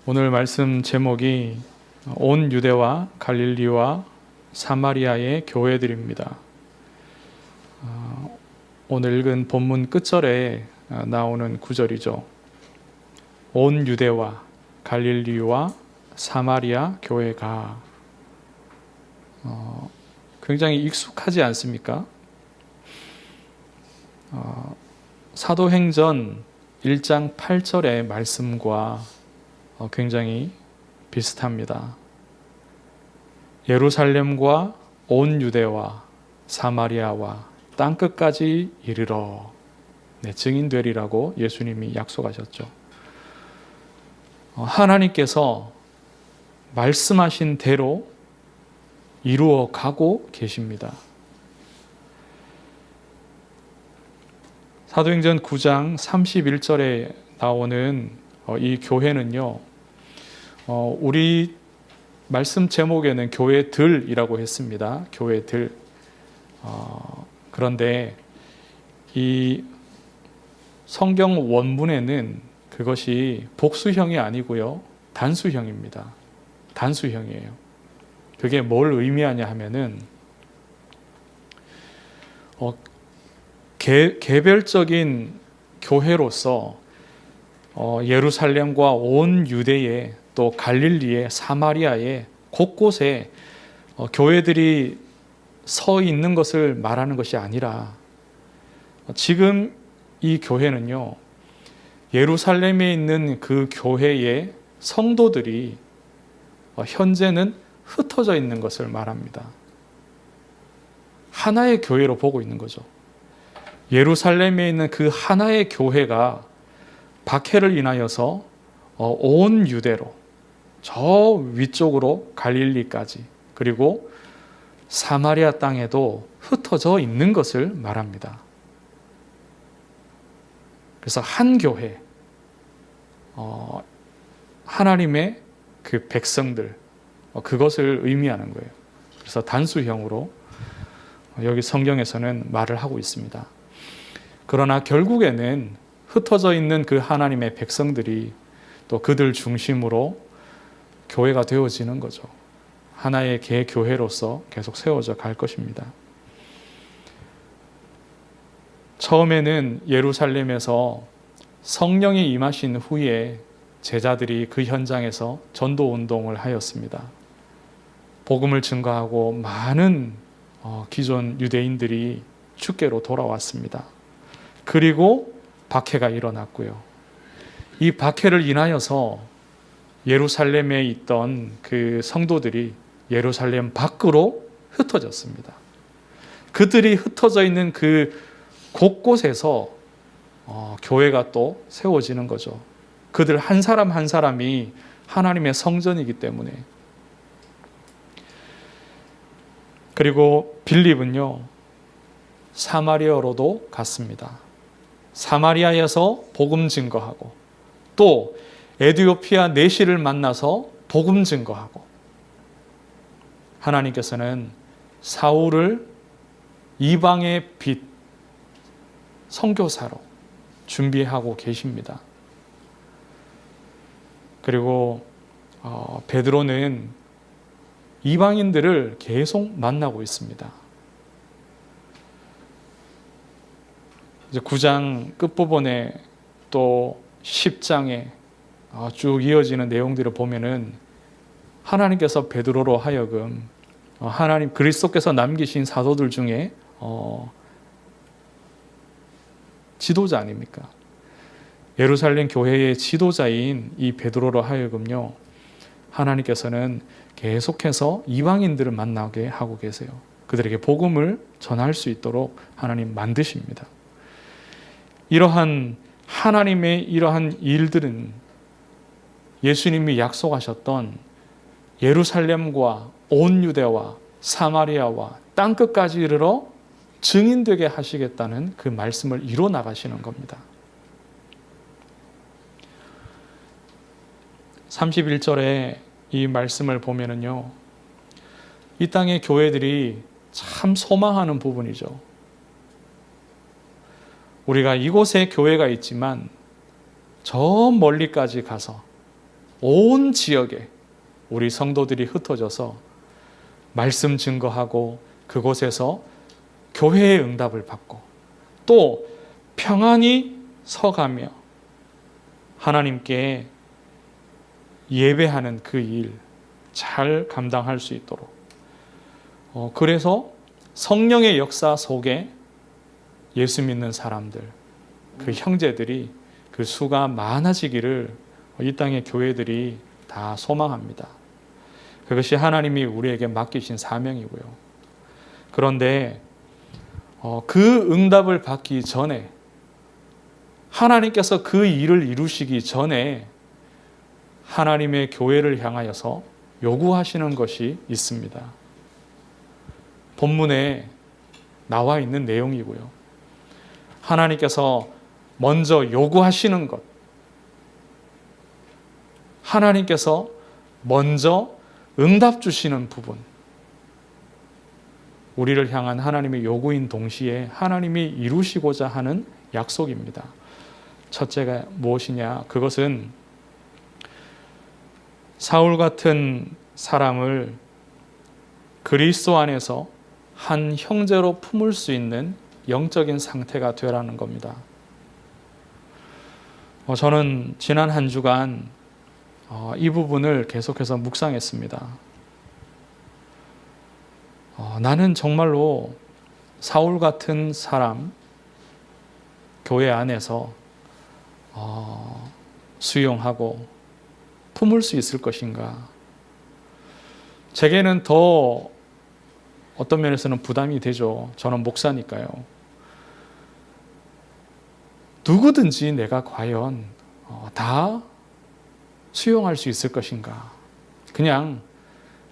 오늘 말씀 제목이 온 유대와 갈릴리와 사마리아의 교회들입니다. 오늘 읽은 본문 끝절에 나오는 구절이죠. 온 유대와 갈릴리와 사마리아 교회가 굉장히 익숙하지 않습니까? 사도행전 1장 8절의 말씀과 굉장히 비슷합니다. 예루살렘과 온 유대와 사마리아와 땅끝까지 이르러 증인 되리라고 예수님이 약속하셨죠. 하나님께서 말씀하신 대로 이루어 가고 계십니다. 사도행전 9장 31절에 나오는 이 교회는요, 우리 말씀 제목에는 교회들이라고 했습니다. 교회들. 그런데 이 성경 원문에는 그것이 복수형이 아니고요, 단수형입니다. 단수형이에요. 그게 뭘 의미하냐 하면은 개별적인 교회로서 예루살렘과 온 유대에 또 갈릴리에 사마리아에 곳곳에 교회들이 서 있는 것을 말하는 것이 아니라 지금 이 교회는요, 예루살렘에 있는 그 교회의 성도들이 현재는 흩어져 있는 것을 말합니다. 하나의 교회로 보고 있는 거죠. 예루살렘에 있는 그 하나의 교회가 박해를 인하여서 온 유대로 저 위쪽으로 갈릴리까지 그리고 사마리아 땅에도 흩어져 있는 것을 말합니다. 그래서 한 교회, 하나님의 그 백성들, 그것을 의미하는 거예요. 그래서 단수형으로 여기 성경에서는 말을 하고 있습니다. 그러나 결국에는 흩어져 있는 그 하나님의 백성들이 또 그들 중심으로 교회가 되어지는 거죠. 하나의 개교회로서 계속 세워져 갈 것입니다. 처음에는 예루살렘에서 성령이 임하신 후에 제자들이 그 현장에서 전도운동을 하였습니다. 복음을 증거하고 많은 기존 유대인들이 주께로 돌아왔습니다. 그리고 박해가 일어났고요. 이 박해를 인하여서 예루살렘에 있던 그 성도들이 예루살렘 밖으로 흩어졌습니다. 그들이 흩어져 있는 그 곳곳에서 교회가 또 세워지는 거죠. 그들 한 사람 한 사람이 하나님의 성전이기 때문에. 그리고 빌립은요, 사마리아로도 갔습니다. 사마리아에서 복음 증거하고 또 에디오피아 내시를 만나서 복음 증거하고, 하나님께서는 사울을 이방의 빛 선교사로 준비하고 계십니다. 그리고 베드로는 이방인들을 계속 만나고 있습니다. 이제 9장 끝부분에 또 10장에 쭉 이어지는 내용들을 보면은 하나님께서 베드로로 하여금 하나님 그리스도께서 남기신 사도들 중에 지도자 아닙니까? 예루살렘 교회의 지도자인 이 베드로로 하여금요, 하나님께서는 계속해서 이방인들을 만나게 하고 계세요. 그들에게 복음을 전할 수 있도록 하나님 만드십니다. 이러한 하나님의 이러한 일들은 예수님이 약속하셨던 예루살렘과 온 유대와 사마리아와 땅끝까지 이르러 증인되게 하시겠다는 그 말씀을 이뤄 나가시는 겁니다. 31절에 이 말씀을 보면은요, 이 땅의 교회들이 참 소망하는 부분이죠. 우리가 이곳에 교회가 있지만 저 멀리까지 가서 온 지역에 우리 성도들이 흩어져서 말씀 증거하고 그곳에서 교회의 응답을 받고 또 평안히 서가며 하나님께 예배하는 그 일 잘 감당할 수 있도록 그래서 성령의 역사 속에 예수 믿는 사람들, 그 형제들이 그 수가 많아지기를 이 땅의 교회들이 다 소망합니다. 그것이 하나님이 우리에게 맡기신 사명이고요. 그런데 그 응답을 받기 전에 하나님께서 그 일을 이루시기 전에 하나님의 교회를 향하여서 요구하시는 것이 있습니다. 본문에 나와 있는 내용이고요. 하나님께서 먼저 요구하시는 것, 하나님께서 먼저 응답 주시는 부분, 우리를 향한 하나님의 요구인 동시에 하나님이 이루시고자 하는 약속입니다. 첫째가 무엇이냐? 그것은 사울 같은 사람을 그리스도 안에서 한 형제로 품을 수 있는 영적인 상태가 되라는 겁니다. 저는 지난 한 주간 이 부분을 계속해서 묵상했습니다. 나는 정말로 사울 같은 사람 교회 안에서 수용하고 품을 수 있을 것인가? 제게는 더 어떤 면에서는 부담이 되죠. 저는 목사니까요. 누구든지 내가 과연 다 수용할 수 있을 것인가? 그냥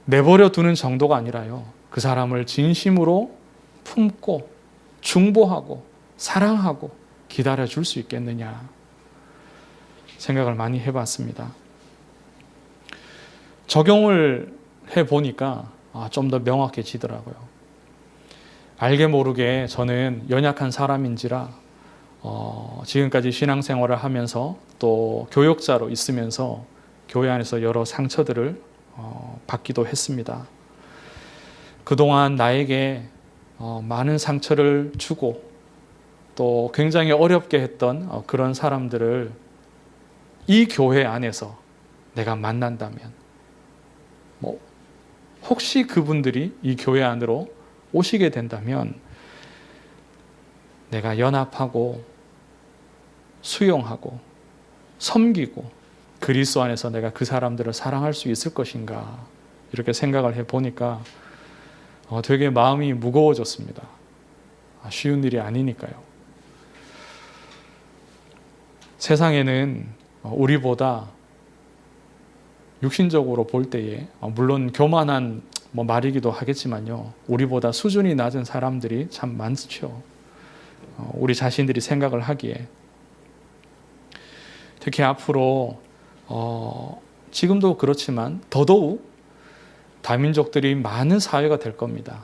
내버려 두는 정도가 아니라요. 그 사람을 진심으로 품고 중보하고 사랑하고 기다려 줄 수 있겠느냐 생각을 많이 해봤습니다. 적용을 해보니까 좀 더 명확해지더라고요. 알게 모르게 저는 연약한 사람인지라 지금까지 신앙생활을 하면서 또 교역자로 있으면서 교회 안에서 여러 상처들을 받기도 했습니다. 그동안 나에게 많은 상처를 주고 또 굉장히 어렵게 했던 그런 사람들을 이 교회 안에서 내가 만난다면 혹시 그분들이 이 교회 안으로 오시게 된다면 내가 연합하고 수용하고 섬기고 그리스도 안에서 내가 그 사람들을 사랑할 수 있을 것인가 이렇게 생각을 해보니까 되게 마음이 무거워졌습니다. 쉬운 일이 아니니까요. 세상에는 우리보다 육신적으로 볼 때에 물론 교만한 말이기도 하겠지만요. 우리보다 수준이 낮은 사람들이 참 많죠. 우리 자신들이 생각을 하기에. 특히 앞으로 지금도 그렇지만 더더욱 다민족들이 많은 사회가 될 겁니다.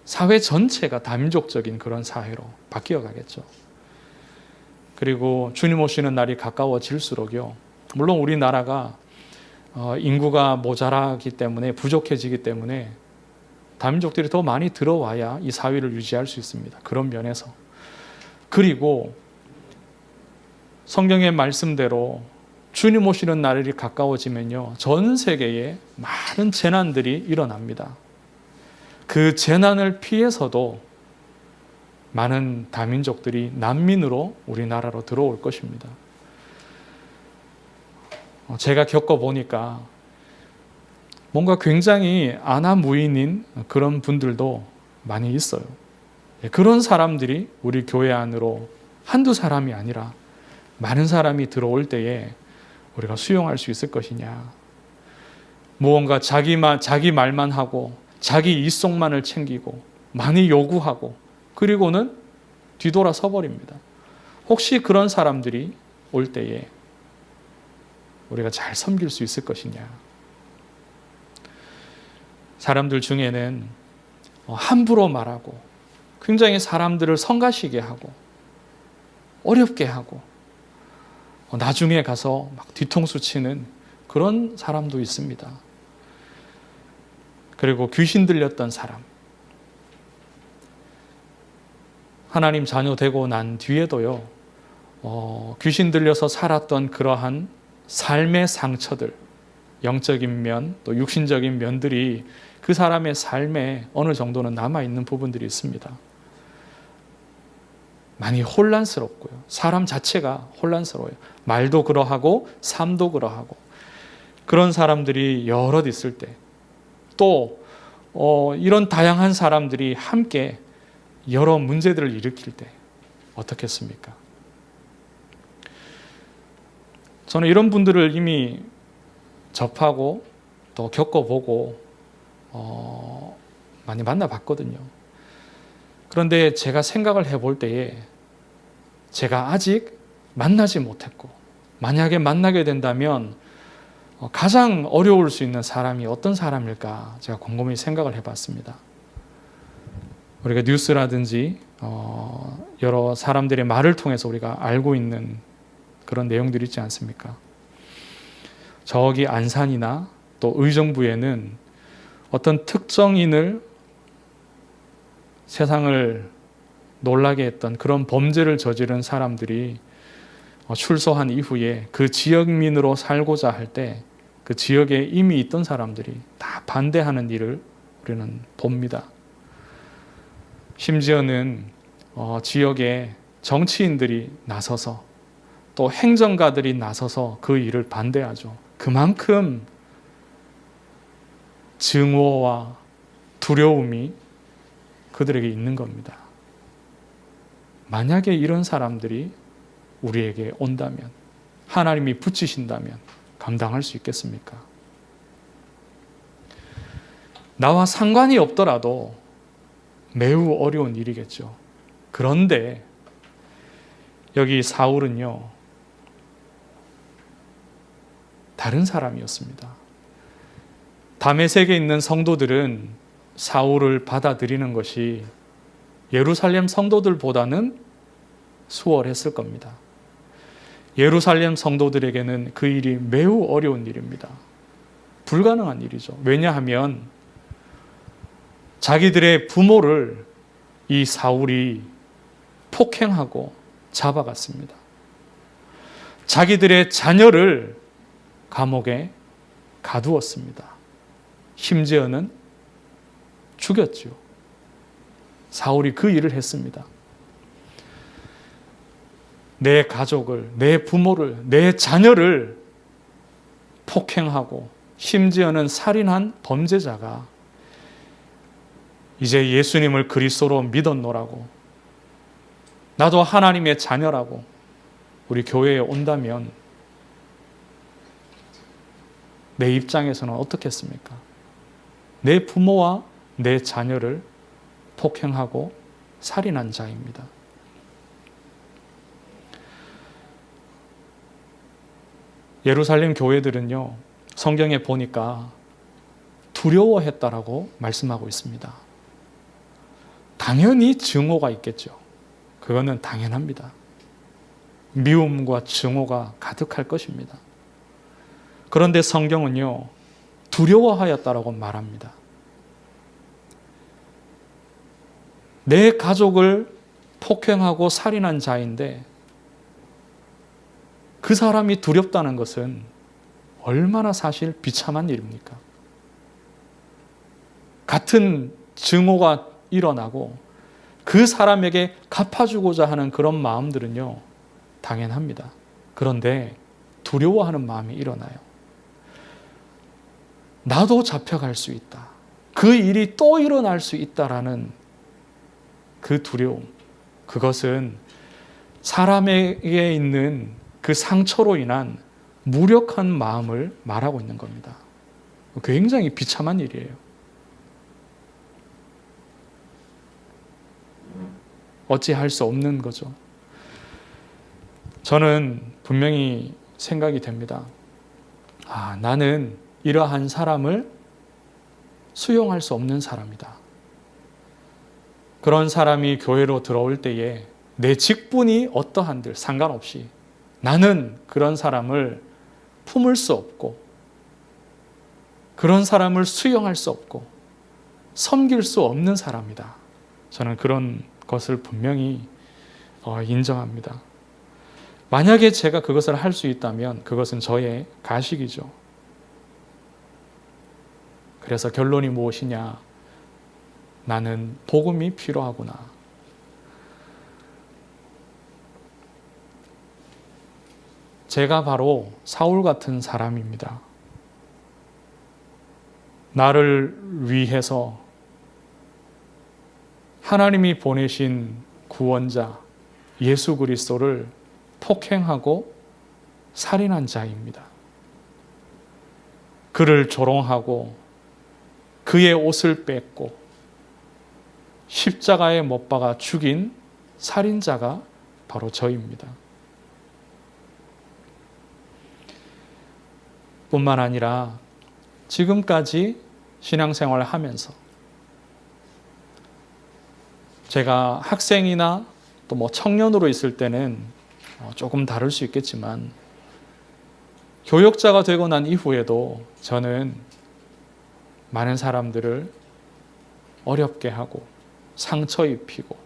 사회 전체가 다민족적인 그런 사회로 바뀌어 가겠죠. 그리고 주님 오시는 날이 가까워질수록요. 물론 우리나라가 인구가 모자라기 때문에 부족해지기 때문에 다민족들이 더 많이 들어와야 이 사회를 유지할 수 있습니다. 그런 면에서. 그리고 성경의 말씀대로 주님 오시는 날이 가까워지면요. 전 세계에 많은 재난들이 일어납니다. 그 재난을 피해서도 많은 다민족들이 난민으로 우리나라로 들어올 것입니다. 제가 겪어보니까 뭔가 굉장히 아나무인인 그런 분들도 많이 있어요. 그런 사람들이 우리 교회 안으로 한두 사람이 아니라 많은 사람이 들어올 때에 우리가 수용할 수 있을 것이냐. 무언가 자기 말만 하고 자기 이속만을 챙기고 많이 요구하고 그리고는 뒤돌아서 버립니다. 혹시 그런 사람들이 올 때에 우리가 잘 섬길 수 있을 것이냐. 사람들 중에는 함부로 말하고 굉장히 사람들을 성가시게 하고 어렵게 하고 나중에 가서 막 뒤통수 치는 그런 사람도 있습니다. 그리고 귀신 들렸던 사람, 하나님 자녀 되고 난 뒤에도요, 귀신 들려서 살았던 그러한 삶의 상처들, 영적인 면, 또 육신적인 면들이 그 사람의 삶에 어느 정도는 남아있는 부분들이 있습니다. 많이 혼란스럽고요. 사람 자체가 혼란스러워요. 말도 그러하고 삶도 그러하고. 그런 사람들이 여럿 있을 때, 또 이런 다양한 사람들이 함께 여러 문제들을 일으킬 때 어떻겠습니까? 저는 이런 분들을 이미 접하고 또 겪어보고 많이 만나봤거든요. 그런데 제가 생각을 해볼 때에 제가 아직 만나지 못했고, 만약에 만나게 된다면 가장 어려울 수 있는 사람이 어떤 사람일까 제가 곰곰이 생각을 해봤습니다. 우리가 뉴스라든지 여러 사람들의 말을 통해서 우리가 알고 있는 그런 내용들이 있지 않습니까? 저기 안산이나 또 의정부에는 어떤 특정인을 세상을 놀라게 했던 그런 범죄를 저지른 사람들이 출소한 이후에 그 지역민으로 살고자 할 때 그 지역에 이미 있던 사람들이 다 반대하는 일을 우리는 봅니다. 심지어는 지역에 정치인들이 나서서 또 행정가들이 나서서 그 일을 반대하죠. 그만큼 증오와 두려움이 그들에게 있는 겁니다. 만약에 이런 사람들이 우리에게 온다면, 하나님이 붙이신다면 감당할 수 있겠습니까? 나와 상관이 없더라도 매우 어려운 일이겠죠. 그런데 여기 사울은요, 다른 사람이었습니다. 다메섹에 있는 성도들은 사울을 받아들이는 것이 예루살렘 성도들보다는 수월했을 겁니다. 예루살렘 성도들에게는 그 일이 매우 어려운 일입니다. 불가능한 일이죠. 왜냐하면 자기들의 부모를 이 사울이 폭행하고 잡아갔습니다. 자기들의 자녀를 감옥에 가두었습니다. 심지어는 죽였죠. 사울이 그 일을 했습니다. 내 가족을, 내 부모를, 내 자녀를 폭행하고 심지어는 살인한 범죄자가 이제 예수님을 그리스도로 믿었노라고, 나도 하나님의 자녀라고 우리 교회에 온다면 내 입장에서는 어떻겠습니까? 내 부모와 내 자녀를 폭행하고 살인한 자입니다. 예루살렘 교회들은요, 성경에 보니까 두려워했다라고 말씀하고 있습니다. 당연히 증오가 있겠죠. 그거는 당연합니다. 미움과 증오가 가득할 것입니다. 그런데 성경은요, 두려워하였다라고 말합니다. 내 가족을 폭행하고 살인한 자인데 그 사람이 두렵다는 것은 얼마나 사실 비참한 일입니까? 같은 증오가 일어나고 그 사람에게 갚아주고자 하는 그런 마음들은요, 당연합니다. 그런데 두려워하는 마음이 일어나요. 나도 잡혀갈 수 있다. 그 일이 또 일어날 수 있다라는 그 두려움, 그것은 사람에게 있는 그 상처로 인한 무력한 마음을 말하고 있는 겁니다. 굉장히 비참한 일이에요. 어찌할 수 없는 거죠. 저는 분명히 생각이 됩니다. 나는 이러한 사람을 수용할 수 없는 사람이다. 그런 사람이 교회로 들어올 때에 내 직분이 어떠한들 상관없이 나는 그런 사람을 품을 수 없고 그런 사람을 수용할 수 없고 섬길 수 없는 사람이다. 저는 그런 것을 분명히 인정합니다. 만약에 제가 그것을 할 수 있다면 그것은 저의 가식이죠. 그래서 결론이 무엇이냐? 나는 복음이 필요하구나. 제가 바로 사울 같은 사람입니다. 나를 위해서 하나님이 보내신 구원자 예수 그리스도를 폭행하고 살인한 자입니다. 그를 조롱하고 그의 옷을 뺏고 십자가에 못 박아 죽인 살인자가 바로 저입니다. 뿐만 아니라 지금까지 신앙생활을 하면서 제가 학생이나 또 청년으로 있을 때는 조금 다를 수 있겠지만 교역자가 되고 난 이후에도 저는 많은 사람들을 어렵게 하고 상처 입히고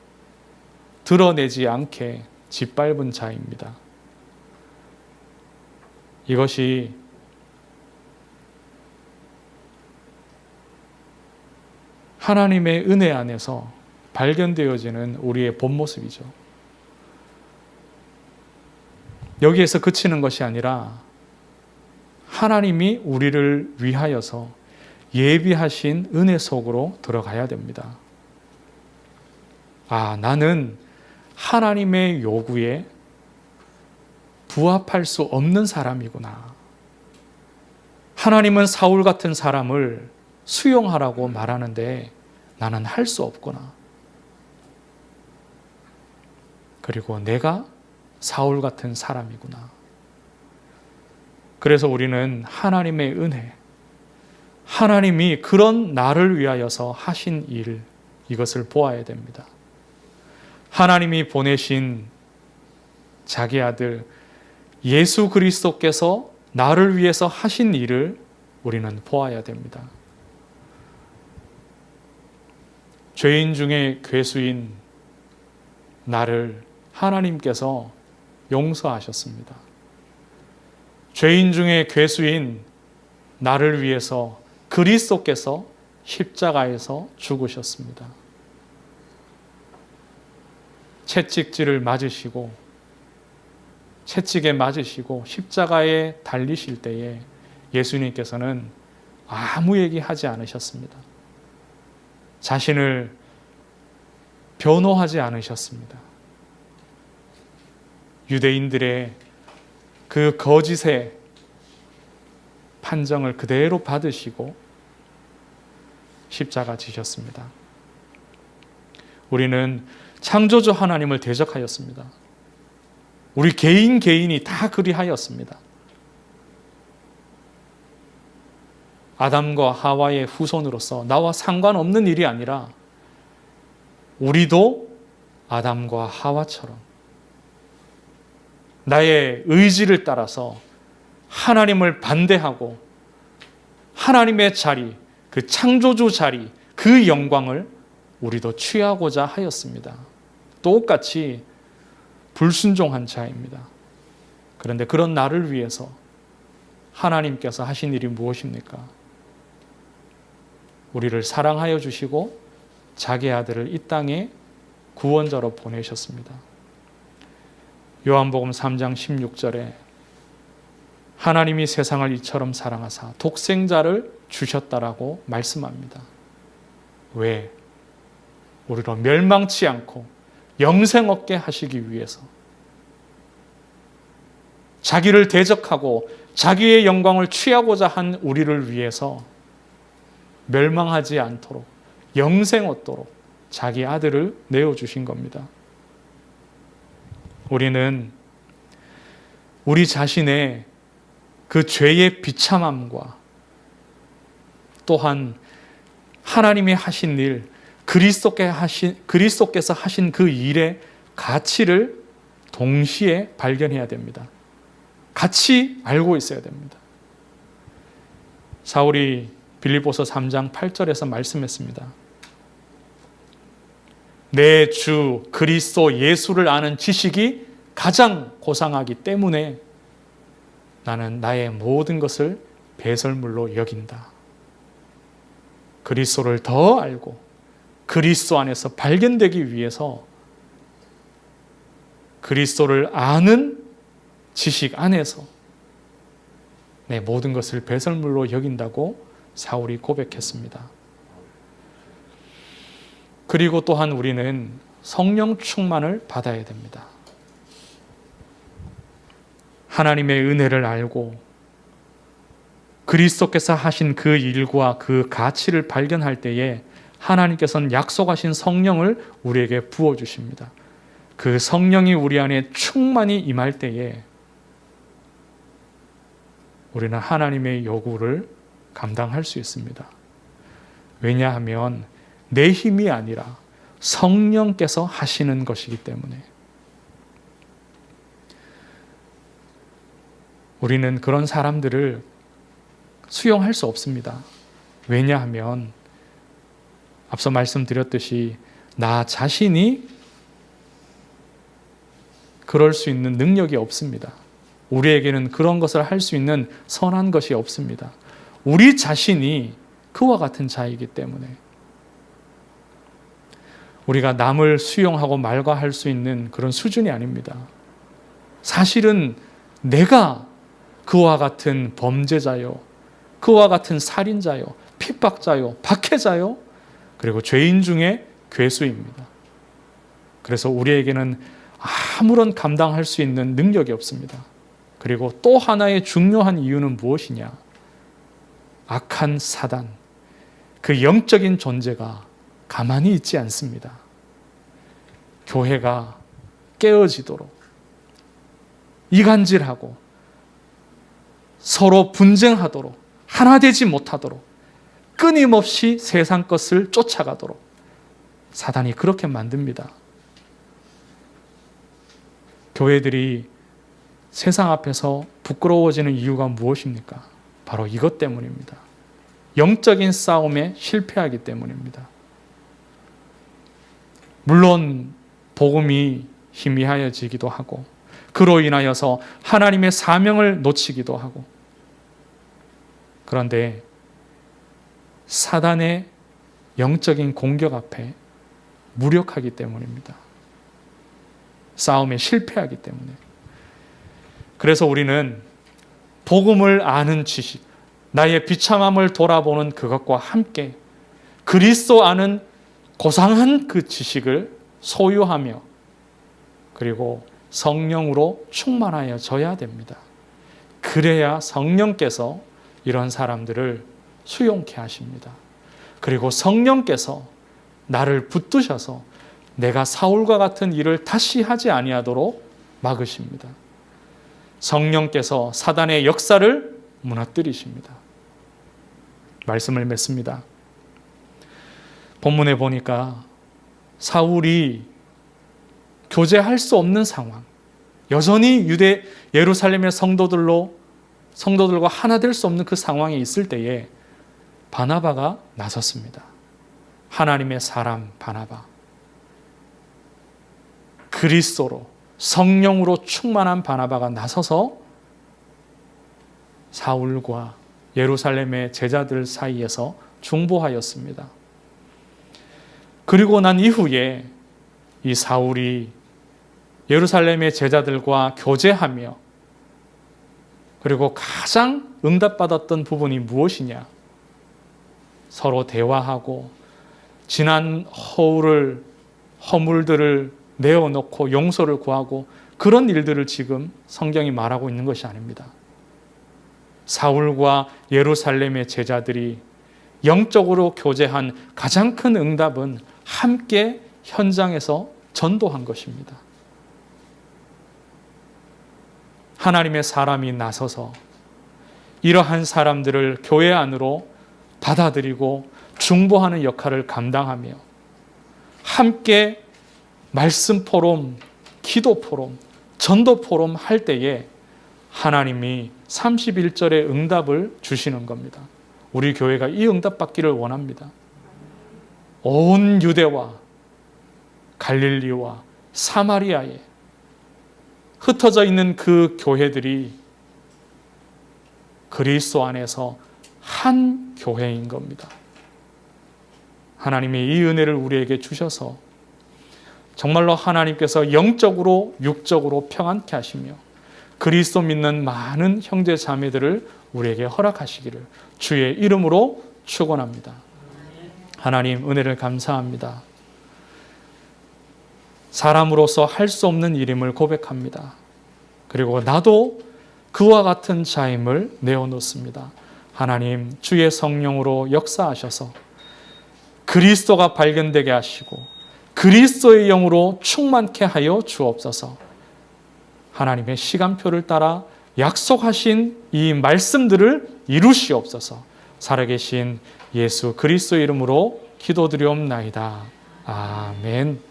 드러내지 않게 짓밟은 자입니다. 이것이 하나님의 은혜 안에서 발견되어지는 우리의 본 모습이죠. 여기에서 그치는 것이 아니라 하나님이 우리를 위하여서 예비하신 은혜 속으로 들어가야 됩니다. 나는 하나님의 요구에 부합할 수 없는 사람이구나. 하나님은 사울 같은 사람을 수용하라고 말하는데 나는 할 수 없구나. 그리고 내가 사울 같은 사람이구나. 그래서 우리는 하나님의 은혜, 하나님이 그런 나를 위하여서 하신 일, 이것을 보아야 됩니다. 하나님이 보내신 자기 아들 예수 그리스도께서 나를 위해서 하신 일을 우리는 보아야 됩니다. 죄인 중에 괴수인 나를 하나님께서 용서하셨습니다. 죄인 중에 괴수인 나를 위해서 그리스도께서 십자가에서 죽으셨습니다. 채찍질을 맞으시고 채찍에 맞으시고 십자가에 달리실 때에 예수님께서는 아무 얘기하지 않으셨습니다. 자신을 변호하지 않으셨습니다. 유대인들의 그 거짓의 판정을 그대로 받으시고 십자가 지셨습니다. 우리는 창조주 하나님을 대적하였습니다. 우리 개인이 다 그리하였습니다. 아담과 하와의 후손으로서 나와 상관없는 일이 아니라 우리도 아담과 하와처럼 나의 의지를 따라서 하나님을 반대하고 하나님의 자리, 그 창조주 자리, 그 영광을 우리도 취하고자 하였습니다. 똑같이 불순종한 자입니다. 그런데 그런 나를 위해서 하나님께서 하신 일이 무엇입니까? 우리를 사랑하여 주시고 자기 아들을 이 땅에 구원자로 보내셨습니다. 요한복음 3장 16절에 하나님이 세상을 이처럼 사랑하사 독생자를 주셨다라고 말씀합니다. 왜? 우리로 멸망치 않고 영생 얻게 하시기 위해서, 자기를 대적하고 자기의 영광을 취하고자 한 우리를 위해서 멸망하지 않도록 영생 얻도록 자기 아들을 내어주신 겁니다. 우리는 우리 자신의 그 죄의 비참함과 또한 하나님이 하신 일, 그리스도께서 하신 그 일의 가치를 동시에 발견해야 됩니다. 같이 알고 있어야 됩니다. 사울이 빌립보서 3장 8절에서 말씀했습니다. 내 주 그리스도 예수를 아는 지식이 가장 고상하기 때문에 나는 나의 모든 것을 배설물로 여긴다. 그리스도를 더 알고 그리스도 안에서 발견되기 위해서 그리스도를 아는 지식 안에서 내 모든 것을 배설물로 여긴다고 사울이 고백했습니다. 그리고 또한 우리는 성령 충만을 받아야 됩니다. 하나님의 은혜를 알고 그리스도께서 하신 그 일과 그 가치를 발견할 때에 하나님께서는 약속하신 성령을 우리에게 부어주십니다. 그 성령이 우리 안에 충만히 임할 때에 우리는 하나님의 요구를 감당할 수 있습니다. 왜냐하면 내 힘이 아니라 성령께서 하시는 것이기 때문에. 우리는 그런 사람들을 수용할 수 없습니다. 왜냐하면 앞서 말씀드렸듯이 나 자신이 그럴 수 있는 능력이 없습니다. 우리에게는 그런 것을 할 수 있는 선한 것이 없습니다. 우리 자신이 그와 같은 자이기 때문에 우리가 남을 수용하고 말과할 수 있는 그런 수준이 아닙니다. 사실은 내가 그와 같은 범죄자요, 그와 같은 살인자요, 핍박자요, 박해자요, 그리고 죄인 중에 괴수입니다. 그래서 우리에게는 아무런 감당할 수 있는 능력이 없습니다. 그리고 또 하나의 중요한 이유는 무엇이냐? 악한 사단, 그 영적인 존재가 가만히 있지 않습니다. 교회가 깨어지도록, 이간질하고 서로 분쟁하도록, 하나 되지 못하도록, 끊임없이 세상 것을 쫓아가도록 사단이 그렇게 만듭니다. 교회들이 세상 앞에서 부끄러워지는 이유가 무엇입니까? 바로 이것 때문입니다. 영적인 싸움에 실패하기 때문입니다. 물론 복음이 희미하여지기도 하고 그로 인하여서 하나님의 사명을 놓치기도 하고, 그런데 사단의 영적인 공격 앞에 무력하기 때문입니다. 싸움에 실패하기 때문에. 그래서 우리는 복음을 아는 지식, 나의 비참함을 돌아보는 그것과 함께 그리스도 아는 고상한 그 지식을 소유하며 그리고 성령으로 충만하여져야 됩니다. 그래야 성령께서 이런 사람들을 수용케 하십니다. 그리고 성령께서 나를 붙드셔서 내가 사울과 같은 일을 다시 하지 아니하도록 막으십니다. 성령께서 사단의 역사를 무너뜨리십니다. 말씀을 맺습니다. 본문에 보니까 사울이 교제할 수 없는 상황, 여전히 예루살렘의 성도들과 하나 될 수 없는 그 상황에 있을 때에 바나바가 나섰습니다. 하나님의 사람 바나바, 그리스도로 성령으로 충만한 바나바가 나서서 사울과 예루살렘의 제자들 사이에서 중보하였습니다. 그리고 난 이후에 이 사울이 예루살렘의 제자들과 교제하며 그리고 가장 응답받았던 부분이 무엇이냐? 서로 대화하고 지난 허물들을 내어놓고 용서를 구하고 그런 일들을 지금 성경이 말하고 있는 것이 아닙니다. 사울과 예루살렘의 제자들이 영적으로 교제한 가장 큰 응답은 함께 현장에서 전도한 것입니다. 하나님의 사람이 나서서 이러한 사람들을 교회 안으로 받아들이고 중보하는 역할을 감당하며 함께 말씀 포럼, 기도 포럼, 전도 포럼 할 때에 하나님이 31절의 응답을 주시는 겁니다. 우리 교회가 이 응답 받기를 원합니다. 온 유대와 갈릴리와 사마리아에 흩어져 있는 그 교회들이 그리스도 안에서 한 교회인 겁니다. 하나님이 이 은혜를 우리에게 주셔서 정말로 하나님께서 영적으로 육적으로 평안케 하시며 그리스도 믿는 많은 형제 자매들을 우리에게 허락하시기를 주의 이름으로 축원합니다. 하나님 은혜를 감사합니다. 사람으로서 할 수 없는 일임을 고백합니다. 그리고 나도 그와 같은 자임을 내어놓습니다. 하나님 주의 성령으로 역사하셔서 그리스도가 발견되게 하시고 그리스도의 영으로 충만케 하여 주옵소서. 하나님의 시간표를 따라 약속하신 이 말씀들을 이루시옵소서. 살아계신 예수 그리스도 이름으로 기도드리옵나이다. 아멘.